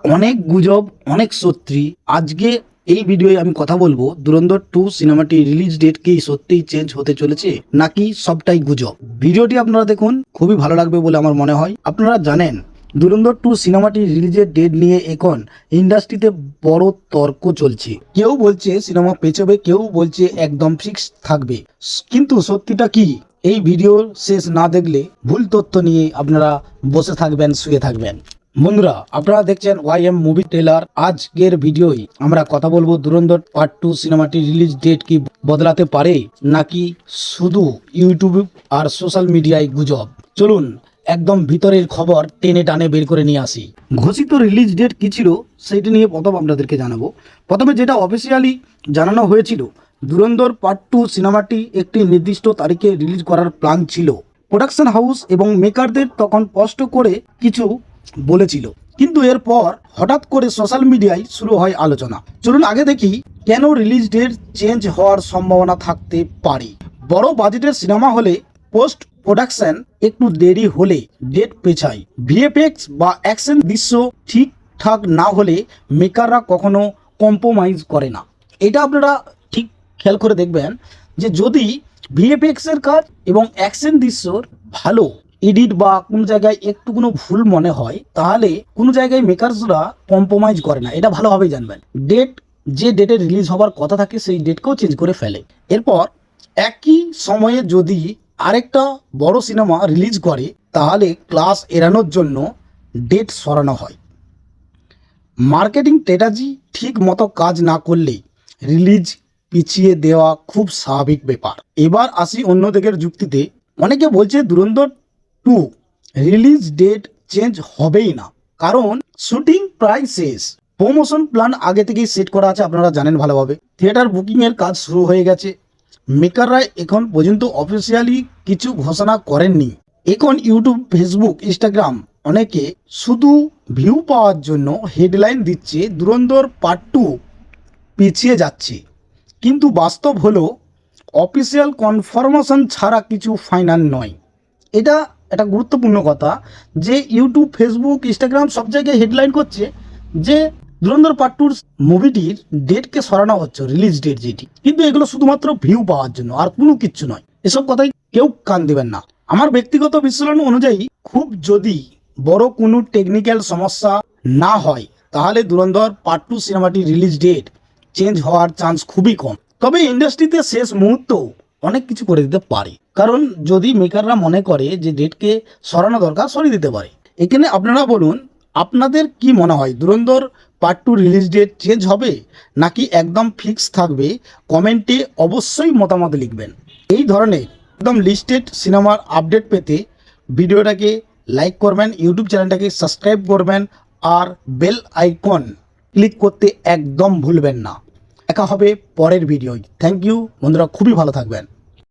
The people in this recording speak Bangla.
অনেক গুজব, অনেক সত্যি। আজকে এই ভিডিওয়ে আমি কথা বলবো ধুরন্ধর 2 সিনেমাটি রিলিজ ডেট কি সত্যিই চেঞ্জ হতে চলেছে নাকি সবটাই গুজব। ভিডিওটি আপনারা দেখুন, খুবই ভালো লাগবে বলে আমার মনে হয়। আপনারা জানেন ধুরন্ধর 2 সিনেমাটি রিলিজের ডেট নিয়ে এখন ইন্ডাস্ট্রিতে বড় তর্ক চলছে। কেউ বলছে সিনেমা পেছবে, কেউ বলছে একদম ফিক্স থাকবে। কিন্তু সত্যিটা কি? এই ভিডিও শেষ না দেখলে ভুল তথ্য নিয়ে আপনারা বসে থাকবেন, শুয়ে থাকবেন। বন্ধুরা, আপনারা দেখছেন ওয়াইএম মুভি ট্রেলার। আজকের ভিডিওই আমরা কথা বলবো ধুরন্ধর পার্ট 2 সিনেমাটি রিলিজ ডেট কি বদলাতে পারে নাকি শুধু ইউটিউব আর সোশ্যাল মিডিয়ায় গুজব। চলুন একদম ভিতরের খবর টেনে টানে বের করে নিয়ে আসি। ঘোষিত রিলিজ ডেট কি ছিল সেটি নিয়ে প্রথম আপনাদেরকে জানাবো। প্রথমে যেটা অফিসিয়ালি জানানো হয়েছিল, ধুরন্ধর পার্ট 2 সিনেমাটি একটি নির্দিষ্ট তারিখে রিলিজ করার প্ল্যান ছিল। প্রোডাকশন হাউস এবং মেকারদের তখন স্পষ্ট করে কিছু বলেছিল, কিন্তু এরপর হঠাৎ করে সোশ্যাল মিডিয়ায় শুরু হয় আলোচনা। চলুন আগে দেখি কেন রিলিজ ডেট চেঞ্জ হওয়ার সম্ভাবনা থাকতে পারে। বড় বাজেটের সিনেমা হলে পোস্ট প্রোডাকশন একটু দেরি হলে ডেট পেছায়। ভিএফএক্স বা অ্যাকশন দৃশ্য ঠিকঠাক না হলে মেকাররা কখনো কম্প্রোমাইজ করে না। এটা আপনারা ঠিক খেয়াল করে দেখবেন যে যদি ভিএফএক্স এর কাজ এবং অ্যাকশন দৃশ্যর ভালো এডিট বা কোনো জায়গায় একটু কোনো ভুল মনে হয়, তাহলে কোনো জায়গায় মেকার্সরা কম্প্রোমাইজ করে না। এটা ভালোভাবেই জানবেন। যে ডেটে রিলিজ হবার কথা থাকে সেই ডেটকেও চেঞ্জ করে ফেলে। এরপর একই সময়ে যদি আরেকটা বড় সিনেমা রিলিজ করে, তাহলে ক্লাস এড়ানোর জন্য ডেট সরানো হয়। মার্কেটিং স্ট্র্যাটেজি ঠিক মতো কাজ না করলে রিলিজ পিছিয়ে দেওয়া খুব স্বাভাবিক ব্যাপার। এবার আসি অন্য দিকের যুক্তিতে। অনেকে বলছে ধুরন্ধর 2 রিলিজ ডেট চেঞ্জ হবেই না, কারণ শুটিং প্রায় শেষ, প্রমোশন প্ল্যান আগে থেকেই সেট করা আছে। আপনারা জানেন ভালোভাবে থিয়েটার বুকিংয়ের কাজ শুরু হয়ে গেছে। মেকাররা এখন পর্যন্ত অফিসিয়ালি কিছু ঘোষণা করেননি। এখন ইউটিউব, ফেসবুক, ইনস্টাগ্রাম অনেকে শুধু ভিউ পাওয়ার জন্য হেডলাইন দিচ্ছে ধুরন্ধর পার্ট 2 পিছিয়ে যাচ্ছে, কিন্তু বাস্তব হলো অফিসিয়াল কনফার্মেশন ছাড়া কিছু ফাইনাল নয়। এটা একটা গুরুত্বপূর্ণ কথা যে ইউটিউব, ফেসবুক, ইনস্টাগ্রাম সব জায়গায় হেডলাইন করছে যে ধুরন্ধর পার্ট 2 মুভিটির ডেটকে সরানো হচ্ছে, রিলিজ ডেট যেটি, কিন্তু এগুলো শুধুমাত্র ভিউ পাওয়ার জন্য, আর কোনো কিচ্ছু নয়। এসব কথাই কেউ কান দেবেন না। আমার ব্যক্তিগত বিশ্লেষণ অনুযায়ী খুব যদি বড় কোনো টেকনিক্যাল সমস্যা না হয়, তাহলে ধুরন্ধর পার্ট 2 সিনেমাটির রিলিজ ডেট চেঞ্জ হওয়ার চান্স খুবই কম। তবে ইন্ডাস্ট্রিতে শেষ মুহূর্ত অনেক কিছু করে দিতে পারে, কারণ যদি মেকাররা মনে করে যে ডেটকে সরানো দরকার, সরিয়ে দিতে পারে। এখানে আপনারা বলুন, আপনাদের কি মনে হয় ধুরন্ধর পার্ট 2 রিলিজ ডেট চেঞ্জ হবে নাকি একদম ফিক্স থাকবে? কমেন্টে অবশ্যই মতামত লিখবেন। এই ধরনের একদম লিস্টেড সিনেমার আপডেট পেতে ভিডিওটাকে লাইক করবেন, ইউটিউব চ্যানেলটাকে সাবস্ক্রাইব করবেন, আর বেল আইকন ক্লিক করতে একদম ভুলবেন না। দেখা হবে পরের ভিডিওয়। থ্যাংক ইউ বন্ধুরা, খুবই ভালো থাকবেন।